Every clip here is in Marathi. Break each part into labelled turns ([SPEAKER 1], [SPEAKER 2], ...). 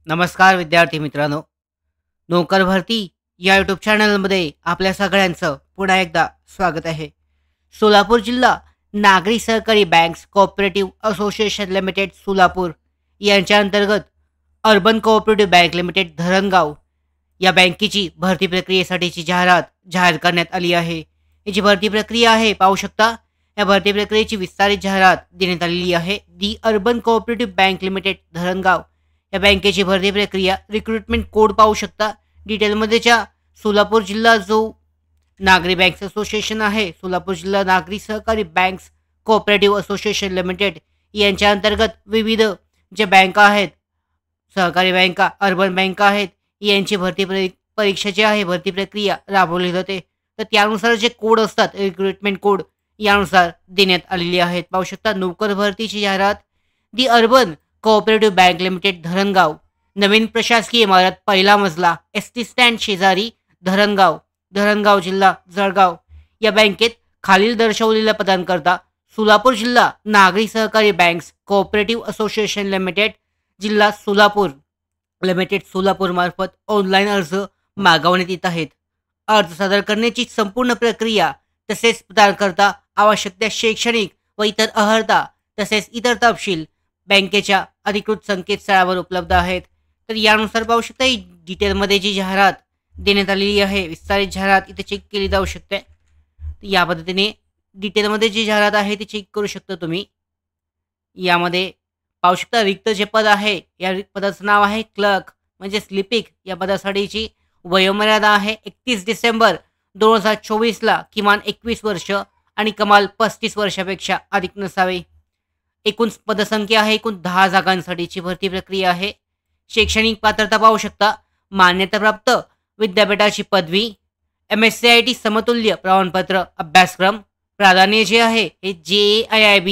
[SPEAKER 1] नमस्कार विद्यार्थी मित्रांनो. नोकर भरती या यूट्यूब चॅनलमध्ये आपल्या सगळ्यांचं पुन्हा एकदा स्वागत आहे. सोलापूर जिल्हा नागरी सहकारी banks cooperative association limited Solapur यांच्या अंतर्गत urban cooperative bank limited Dharangaon या बँकेची भरती प्रक्रियेसाठीची जाहिरात जाहीर करण्यात आली आहे. ही जी भरती प्रक्रिया आहे पाहू शकता. या भरती प्रक्रियेची विस्तारित जाहिरात देण्यात आलेली आहे. दी urban cooperative bank limited Dharangaon या बँकेची भरती प्रक्रिया रिक्रुटमेंट कोड पाहू शकता. डिटेलमध्येच्या सोलापूर जिल्हा जो नागरी बँक्स असोसिएशन आहे, सोलापूर जिल्हा नागरी सहकारी बँक्स कोऑपरेटिव्ह असोसिएशन लिमिटेड यांच्या अंतर्गत विविध जे बँका आहेत, सहकारी बँका, अर्बन बँका आहेत, यांची परीक्षा जी आहे, भरती प्रक्रिया राबवली जाते. तर त्यानुसार जे कोड असतात, रिक्रुटमेंट कोड यानुसार देण्यात आलेली आहेत. पाहू शकता नोकर भरतीची जाहिरात. The urban cooperative bank limited Dharangaon, नवीन प्रशासकीय इमारत, पहिला मजला, एसटी स्टँड शेजारी, धरणगाव, धरणगाव जिल्हा जळगाव. या बँकेत खालील दर्शवलेल्या पदांकरता सोलापूर जिल्हा नागरी सहकारी बँक्स कोऑपरेटिव्ह असोसिएशन लिमिटेड जिल्हा सोलापूर लिमिटेड सोलापूर मार्फत ऑनलाईन अर्ज मागवण्यात येत आहेत. अर्ज सादर करण्याची संपूर्ण प्रक्रिया तसेच पदांकरता आवश्यक त्या शैक्षणिक व इतर अर्हता तसेच इतर तपशील बँकेच्या अधिकृत संकेतस्थळावर उपलब्ध आहेत. तर यानुसार पाहू शकता ही डिटेलमध्ये जी जाहिरात देण्यात आलेली आहे, विस्तारित जाहिरात इथे चेक केली जाऊ शकते. तर या पद्धतीने डिटेलमध्ये जी जाहिरात आहे ती चेक करू शकता तुम्ही. यामध्ये पाहू शकता रिक्त जे पद आहे, या पदाचं नाव आहे क्लर्क म्हणजे लिपिक. या पदासाठीची वयोमर्यादा आहे 31 डिसेंबर 2024ला किमान 21 वर्ष आणि कमाल 35 वर्षापेक्षा अधिक नसावे. एकूण पदसंख्या आहे, एकूण 10 जागांसाठीची भरती प्रक्रिया आहे. शैक्षणिक पात्रता पाहू शकता. मान्यताप्राप्त विद्यापीठाची पदवी, MSCIT समतुल्य प्रमाणपत्र अभ्यासक्रम. प्राधान्य जे आहे हे JAIIB,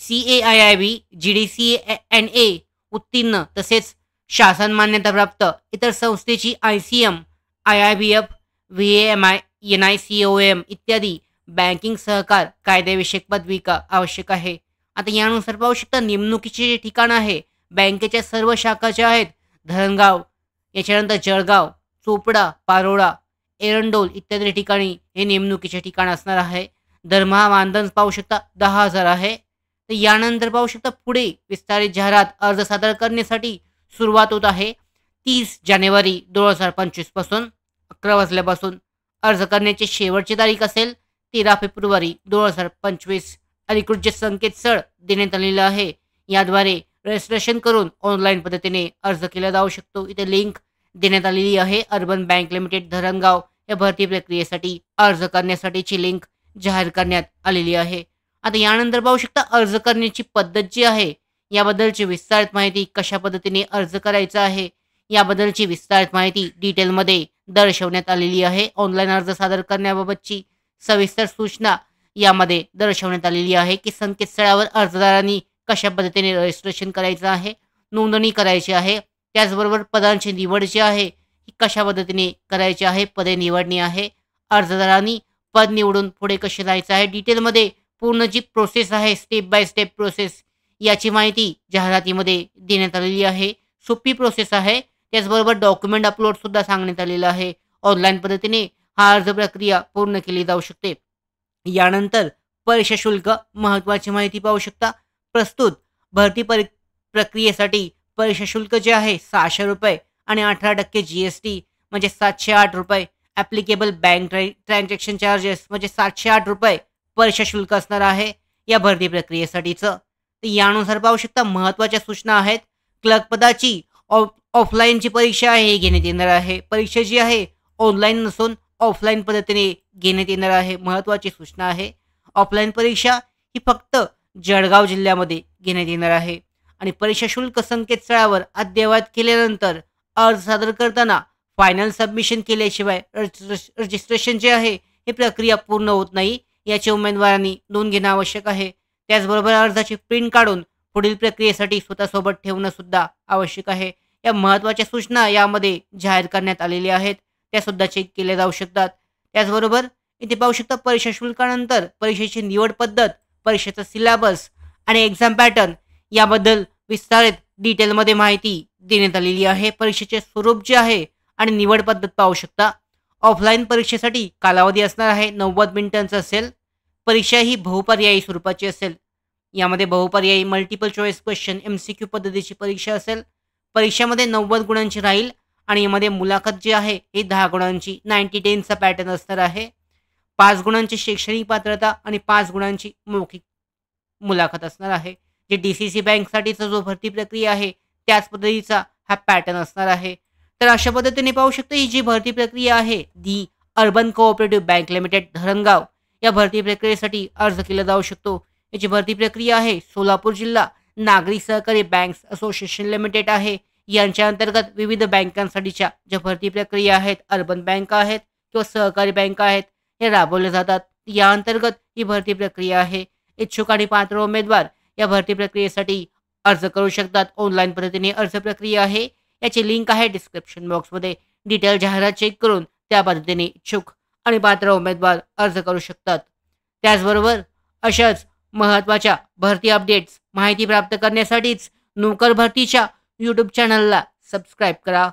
[SPEAKER 1] CAIIB, GDCNA उत्तीर्ण तसेच शासन मान्यताप्राप्त इतर संस्थेची ICM, IIBF, VAMI, NICOM इत्यादी बँकिंग सहकार कायदेविषयक पदविका आवश्यक आहे. आता यानुसार पाहू शकता नेमणुकीचे जे ठिकाण आहे, बँकेच्या सर्व शाखा ज्या आहेत, धरणगाव, याच्यानंतर जळगाव, चोपडा, पारोळा, एरंडोल इत्यादी ठिकाणी हे नेमणुकीचे ठिकाण असणार आहे. दरमहा मानधन पाहू शकता 10,000 आहे. तर यानंतर पाहू शकता पुढे विस्तारित जाहिरात अर्ज सादर करण्यासाठी सुरुवात होत आहे 30 जानेवारी 2025 पासून 11 वाजल्यापासून. अर्ज करण्याची शेवटची तारीख असेल 13 फेब्रुवारी 2025. अधिकृत जे संकेतस्थळ देण्यात आलेलं आहे, याद्वारे रजिस्ट्रेशन करून ऑनलाईन पद्धतीने अर्ज केला जाऊ शकतो. इथे लिंक देण्यात आलेली आहे. अर्बन बँक लिमिटेड धरणगाव या भरती प्रक्रियेसाठी अर्ज करण्यासाठीची लिंक जाहीर करण्यात आलेली आहे. आता यानंतर पाहू शकता अर्ज करण्याची पद्धत जी आहे, याबद्दलची विस्तारित माहिती, कशा पद्धतीने अर्ज करायचा आहे याबद्दलची विस्तारित माहिती डिटेलमध्ये दर्शवण्यात आलेली आहे. ऑनलाईन अर्ज सादर करण्याबाबतची सविस्तर सूचना यामध्ये दर्शवण्यात आलेली आहे की संकेतस्थळावर अर्जदारांनी कशा पद्धतीने रजिस्ट्रेशन करायचं आहे, नोंदणी करायची आहे. त्याचबरोबर पदांची निवड जी आहे ही कशा पद्धतीने करायची आहे, पदे निवडणी आहे. अर्जदारांनी पद निवडून पुढे कसे जायचं आहे, डिटेलमध्ये पूर्ण जी प्रोसेस आहे, स्टेप बाय स्टेप प्रोसेस, याची माहिती जाहिरातीमध्ये देण्यात आलेली आहे. सोपी प्रोसेस आहे. त्याचबरोबर डॉक्युमेंट अपलोडसुद्धा सांगण्यात आलेलं आहे. ऑनलाईन पद्धतीने हा अर्ज प्रक्रिया पूर्ण केली जाऊ शकते. यानंतर परीक्षा शुल्क, महत्त्वाची माहिती पाहू शकता. प्रस्तुत भरती प्रक्रियेसाठी परीक्षा शुल्क जे आहे 600 रुपये आणि 18% GST म्हणजे 708 रुपये. ॲप्लिकेबल बँक ट्रान्झॅक्शन चार्जेस म्हणजे 708 रुपये परीक्षा शुल्क असणार आहे या भरती प्रक्रियेसाठीचं. तर यानुसार पाहू शकता महत्त्वाच्या सूचना आहेत. क्लर्क पदाची ऑफलाईनची परीक्षा आहे ही घेण्यात येणार आहे. परीक्षा जी आहे ऑनलाईन नसून ऑफलाईन पद्धतीने घेण्यात येणार आहे. महत्त्वाची सूचना आहे. ऑफलाईन परीक्षा ही फक्त जळगाव जिल्ह्यामध्ये घेण्यात येणार आहे. आणि परीक्षा शुल्क संकेतस्थळावर अद्ययावत केल्यानंतर अर्ज सादर करताना फायनल सबमिशन केल्याशिवाय रजिस्ट्रेशन जे आहे ही प्रक्रिया पूर्ण होत नाही, याची उमेदवारांनी नोंद घेणं आवश्यक आहे. त्याचबरोबर अर्जाची प्रिंट काढून पुढील प्रक्रियेसाठी स्वतःसोबत ठेवणं सुद्धा आवश्यक आहे. या महत्त्वाच्या सूचना यामध्ये जाहीर करण्यात आलेल्या आहेत, त्यासुद्धा चेक केल्या जाऊ शकतात. त्याचबरोबर इथे पाहू शकता परीक्षा शुल्कानंतर परीक्षेची निवड पद्धत, परीक्षेचा सिलेबस आणि एक्झाम पॅटर्न याबद्दल विस्तारित डिटेलमध्ये माहिती देण्यात आलेली आहे. परीक्षेचे स्वरूप जे आहे आणि निवड पद्धत पाहू शकता. ऑफलाईन परीक्षेसाठी कालावधी असणार आहे 90 मिनिटांचा असेल. परीक्षा ही बहुपर्यायी स्वरूपाची असेल. यामध्ये बहुपर्यायी मल्टिपल चॉईस क्वेश्चन MCQ पद्धतीची परीक्षा असेल. परीक्षेमध्ये 90 गुणांची राहील आणि यामध्ये मुलाखत जी आहे ही 10 गुणांची 90-10चा पॅटर्न असणार आहे. 5 गुणांची शैक्षणिक पात्रता आणि 5 गुणांची मौखिक मुलाखत असणार आहे. जे DCC बँकसाठीचा जो भरती प्रक्रिया आहे त्याच पद्धतीचा हा पॅटर्न असणार आहे. तर अशा पद्धतीने पाहू शकता ही जी भरती प्रक्रिया आहे दी urban cooperative bank limited Dharangaon या भरती प्रक्रियेसाठी अर्ज केला जाऊ शकतो. याची भरती प्रक्रिया आहे सोलापूर जिल्हा नागरी सहकारी बँक्स असोसिएशन लिमिटेड आहे. यांच्या अंतर्गत विविध बँकांसाठीच्या ज्या भरती प्रक्रिया आहेत, अर्बन बँका आहेत किंवा सहकारी बँका आहेत, हे राबवले जातात. या अंतर्गत ही भरती प्रक्रिया आहे. इच्छुक आणि पात्र उमेदवार या भरती प्रक्रियेसाठी अर्ज करू शकतात. ऑनलाईन पद्धतीने अर्ज प्रक्रिया आहे. याची लिंक आहे डिस्क्रिप्शन बॉक्समध्ये. डिटेल जाहिरात चेक करून त्या पद्धतीने इच्छुक आणि पात्र उमेदवार अर्ज करू शकतात. त्याचबरोबर अशाच महत्त्वाच्या भरती अपडेट्स माहिती प्राप्त करण्यासाठीच नोकर भरतीच्या यूट्यूब चॅनलला सबस्क्राईब करा.